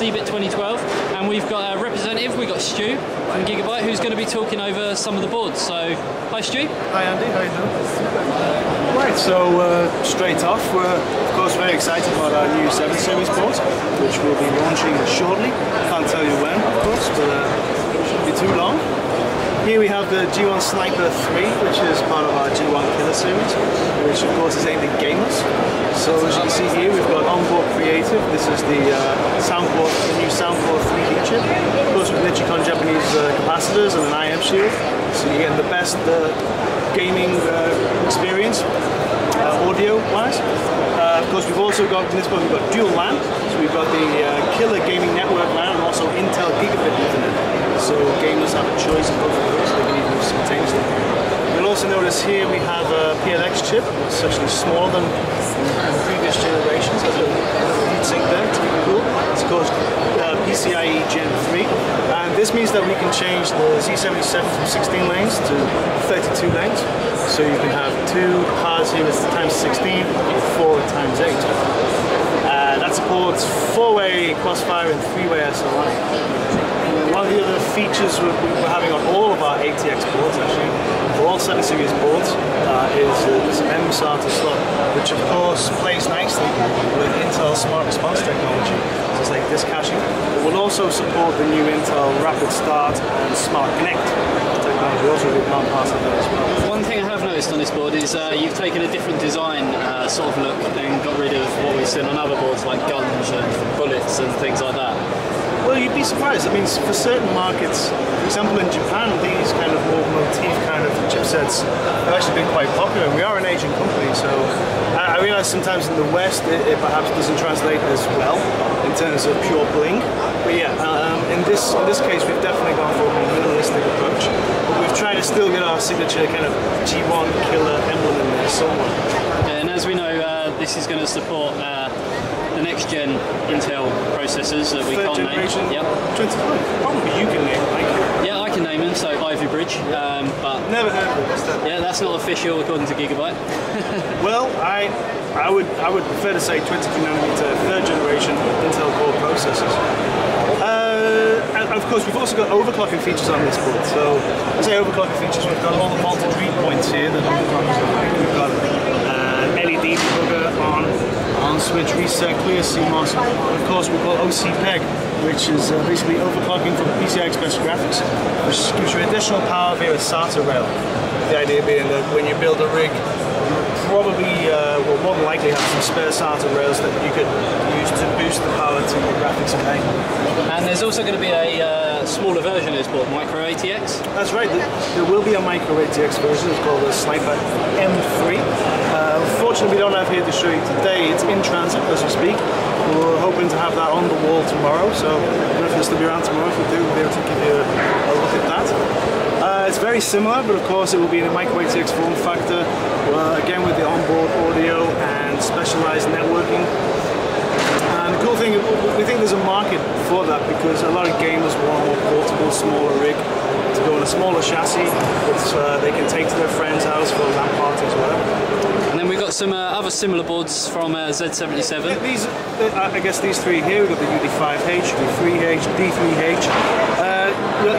CeBIT 2012, and we've got a representative. We've got Stu from Gigabyte, who's going to be talking over some of the boards. So, hi Stu. Hi Andy, how you doing? Right, so straight off, we're of course very excited about our new 7 Series board, which we'll be launching shortly. Can't tell you when, of course, but it shouldn't be too long. Here we have the G1 Sniper 3, which is part of our G1 Killer series, which of course is aimed at gamers. So as you can see here, we've got onboard creative. This is the soundboard, the new soundboard 3D chip. Of course with Nichicon Japanese capacitors and an IM shield, so you're getting the best gaming experience, audio-wise. Of course we've also got, in this board we've got dual LAN, so we've got the Killer Gaming Network LAN and also Intel Gigabit Ethernet. So gamers have a choice of both of those, so they can even use simultaneously. You'll also notice here we have a PLX chip. It's actually smaller than previous generations. There's a heatsink there, it's really cool. It's called PCIe Gen 3. And this means that we can change the Z77 from 16 lanes to 32 lanes. So you can have 2 cards here times 16 or 4 times 8. That supports 4-way crossfire and 3-way SLI. One of the other features we're having on all of our ATX boards, actually, for all 7 Series boards, is this M-SATA slot, which of course plays nicely with Intel Smart Response technology. So it's like this caching. It will also support the new Intel Rapid Start and Smart Connect technology, also with non-passive there as well. One thing I have noticed on this board is you've taken a different design sort of look and got rid of what we've seen on other boards like guns and bullets and things like that. Well, you'd be surprised. I mean, for certain markets, for example in Japan, these kind of more motif kind of chipsets have actually been quite popular. We are an Asian company, so I realise sometimes in the West it perhaps doesn't translate as well in terms of pure bling. But yeah, in this case, we've definitely gone for a more minimalistic approach. But we've tried to still get our signature kind of G1 Killer emblem in there somewhere. And as we know, this is going to support the next gen Intel processors that we can't name. Yep. Probably you can name them. Yeah, I can name them. So Ivy Bridge, but never heard of it. Yeah, that's not official according to Gigabyte. Well, I would prefer to say 22nm 3rd generation Intel Core processors. And of course, we've also got overclocking features on this board. So, I say overclocking features. We've got all the multiple read points here that overclockers. We've got LED debugger on switch, reset, clear CMOS. And of course, we've got OC-PEG, which is basically overclocking from PCI Express graphics, which gives you additional power via a SATA rail. The idea being that when you build a rig, probably will more than likely have some spare SATA rails that you could use to boost the power to your graphics array. And there's also going to be a smaller version of this board, Micro ATX. That's right, there will be a Micro ATX version. It's called the Sniper M3. Unfortunately, we don't have here to show you today. It's in transit as we speak. We're hoping to have that on the wall tomorrow, so I don't know if it'll still be around tomorrow. If we do, we'll be able to give you a look at that. It's very similar, but of course it will be in a Micro ATX form factor, again with the onboard audio and specialized networking. And the cool thing, we think there's a market for that because a lot of gamers want a more portable, smaller rig to go on a smaller chassis that they can take to their friend's house for a LAN party as well. And then we've got some other similar boards from Z77. Yeah, these, I guess these three here, we've got the UD5H, UD3H, D3H.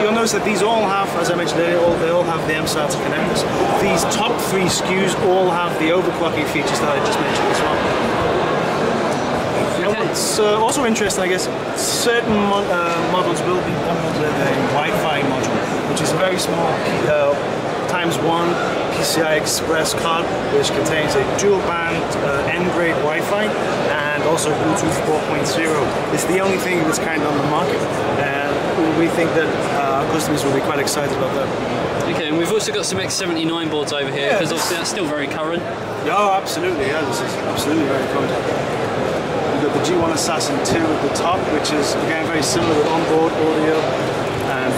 You'll notice that these all have, as I mentioned earlier, they all have the M-SATA connectors. These top 3 SKUs all have the overclocking features that I just mentioned as well. Okay. What's also interesting, I guess, certain models will be bundled with a Wi-Fi module, which is a very small ×1 PCI Express card, which contains a dual band N-grade Wi-Fi and also Bluetooth 4.0. It's the only thing that's kind of on the market. We think that our customers will be quite excited about that. Okay, and we've also got some X79 boards over here, because obviously that's still very current. Oh, absolutely, yeah, this is absolutely very current. We've got the G1 Assassin 2 at the top, which is, again, very similar with onboard audio and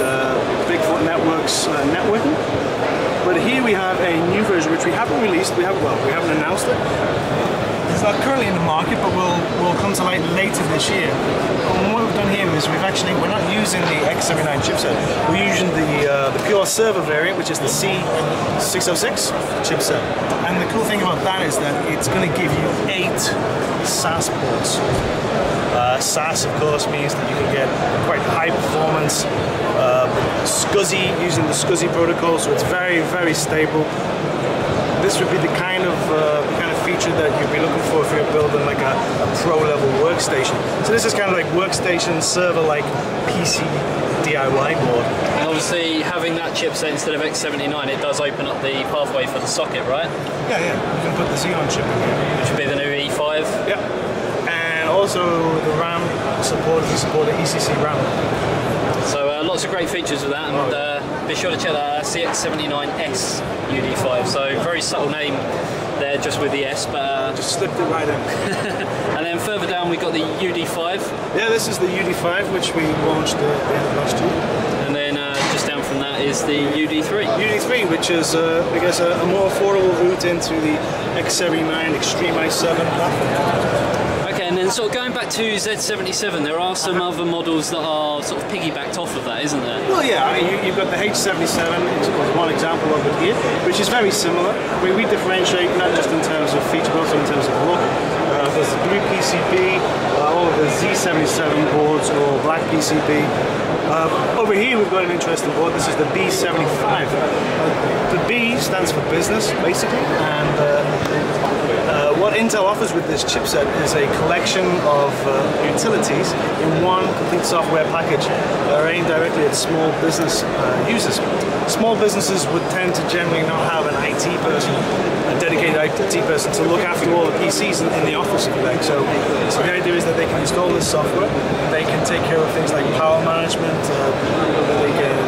Bigfoot Networks networking. But here we have a new version, which we haven't released, we haven't announced it. It's not currently in the market, but will come to light later this year. And what we've done here is we're not using the X79 chipset. We're using the pure server variant, which is the C606 chipset. And the cool thing about that is that it's going to give you 8 SAS ports. SAS, of course, means that you can get quite high performance SCSI using the SCSI protocol, so it's very, very stable. This would be the kind of feature that you'd be looking for if you're building like a pro-level workstation. So this is kind of like workstation server-like PC DIY board. And obviously, having that chipset instead of X79, it does open up the pathway for the socket, right? Yeah, yeah. You can put the Xeon chip in here. Which would be the new E5. Yeah. And also the RAM support the ECC RAM. So lots of great features with that, and be sure to check that CX79S UD5. So very subtle name there, just with the S, but just slipped it right in. And then further down we got the UD5. Yeah, this is the UD5, which we launched at the end of last year. And then just down from that is the UD3. UD3, which is I guess a more affordable route into the X79 Extreme i7 platform. And then sort of going back to Z77, there are some other models that are sort of piggybacked off of that, isn't there? Well, yeah, I mean, you've got the H77, it's one example of it here, which is very similar. We differentiate not just in terms of feature, but also in terms of look. There's the blue PCB, all of the Z77 boards, or black PCB. Over here we've got an interesting board. This is the B75. The B stands for business, basically, and what Intel offers with this chipset is a collection of utilities in one complete software package that are aimed directly at small business users. Small businesses would tend to generally not have an IT person, a dedicated IT person to look after all the PCs in the office, if you like. So the idea is that they can install this software, they can take care of things like power management, they can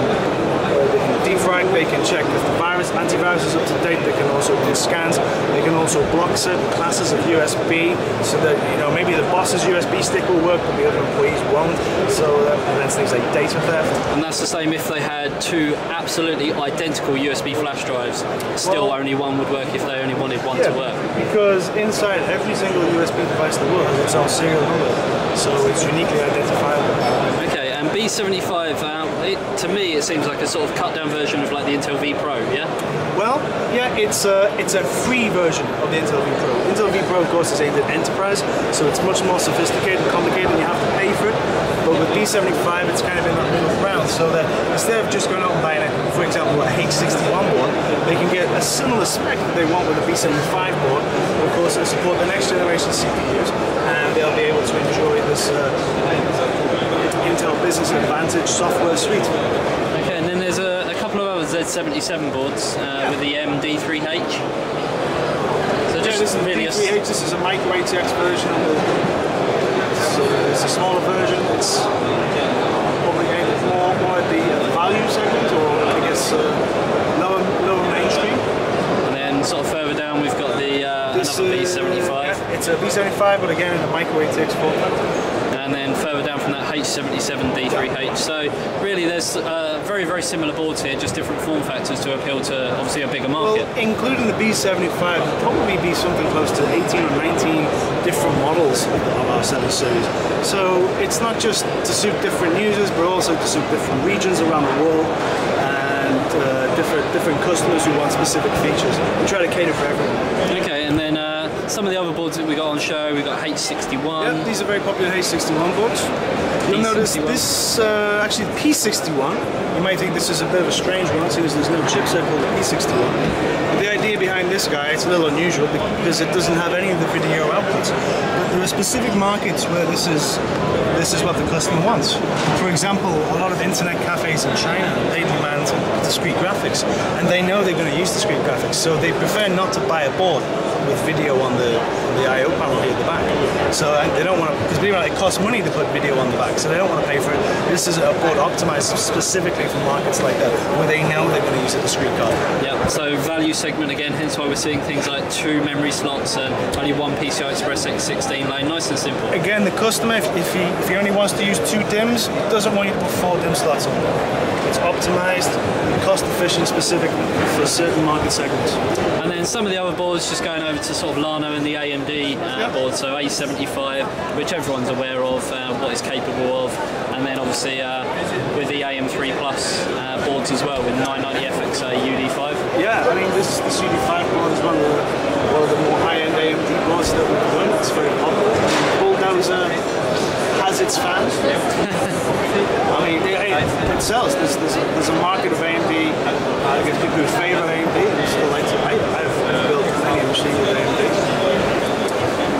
defrag, they can check if the antivirus is up to date, they can also do scans, they can also block certain classes of USB so that, you know, maybe the boss's USB stick will work but the other employees won't, so that prevents things like data theft. And that's the same if they had 2 absolutely identical USB flash drives, still only one would work if they only wanted one to work. Because inside every single USB device in the world has its own serial number, so it's uniquely identifiable. Okay, and B75, to me it seems like a sort of cut down version of like the Intel V Pro, yeah? Well, yeah, it's a free version of the Intel V Pro. Intel V Pro, of course, is aimed at enterprise, so it's much more sophisticated and complicated and you have to pay for it. But with B75, it's kind of in that middle ground, so that instead of just going out and buying, for example, a H61 board, they can get a similar spec that they want with a B75 board. Of course, it'll support the next generation CPUs, and they'll be able to enjoy this Intel Business Advantage software suite. Okay, and then there's a couple of other Z77 boards with the MD3H. So just this is really D3H. This is a micro ATX version of it's a smaller version. It's probably aimed more at the value segment, or I guess lower mainstream. And then sort of further down we've got the another B75. Yeah, it's a B75, but again in the micro ATX format. And then further down from that H77 D3H. So really there's very, very similar boards here, just different form factors to appeal to obviously a bigger market. Well, including the B75, there'll probably be something close to 18 or 19 different models of our 7 series. So it's not just to suit different users, but also to suit different regions around the world, and different customers who want specific features. We try to cater for everyone. Okay, and then some of the other boards that we got on show, we got H61. Yeah, these are very popular H61 boards. You'll notice this, actually the P61, you might think this is a bit of a strange one since there's no chipset called the P61. But the idea behind this guy, it's a little unusual because it doesn't have any of the video outputs. But there are specific markets where this is what the customer wants. For example, a lot of internet cafes in China, they demand discrete graphics, and they know they're going to use discrete graphics, so they prefer not to buy a board with video on the I/O panel here at the back. So they don't want to, because believe it or not, it costs money to put video on the back, so they don't want to pay for it. This is a board optimized specifically for markets like that, where they know they're going to use a discrete card. Yeah, so value segment again, hence why we're seeing things like 2 memory slots and only 1 PCI Express X16 lane, nice and simple. Again, the customer, if he only wants to use 2 DIMMs, he doesn't want you to put 4 DIMM slots on. It's optimized, cost efficient, specific for certain market segments. And then some of the other boards, just going over to sort of Llano and the AMD AMD board, so A75, which everyone's aware of what it's capable of, and then obviously with the AM3 Plus boards as well with 990FX UD5. Yeah, I mean this UD5 board is one of the more high-end AMD boards that we've done. It's very popular. Bulldozer has its fans. I mean, it sells. There's a market of AMD. I guess people who favour AMD and still like to. I've built many machines with AMD.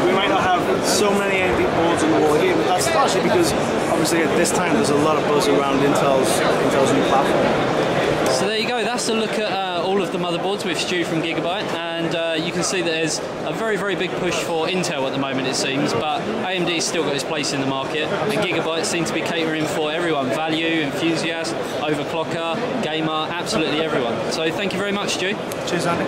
We might not have so many AMD boards on the wall here, but that's largely because obviously at this time there's a lot of buzz around Intel's new platform. So there you go. That's a look at all of the motherboards with Stu from Gigabyte, and you can see that there's a very big push for Intel at the moment, it seems, but AMD's still got its place in the market, and Gigabyte seems to be catering for everyone: value, enthusiast, overclocker, gamer, absolutely everyone. So thank you very much, Stu. Cheers, Andy.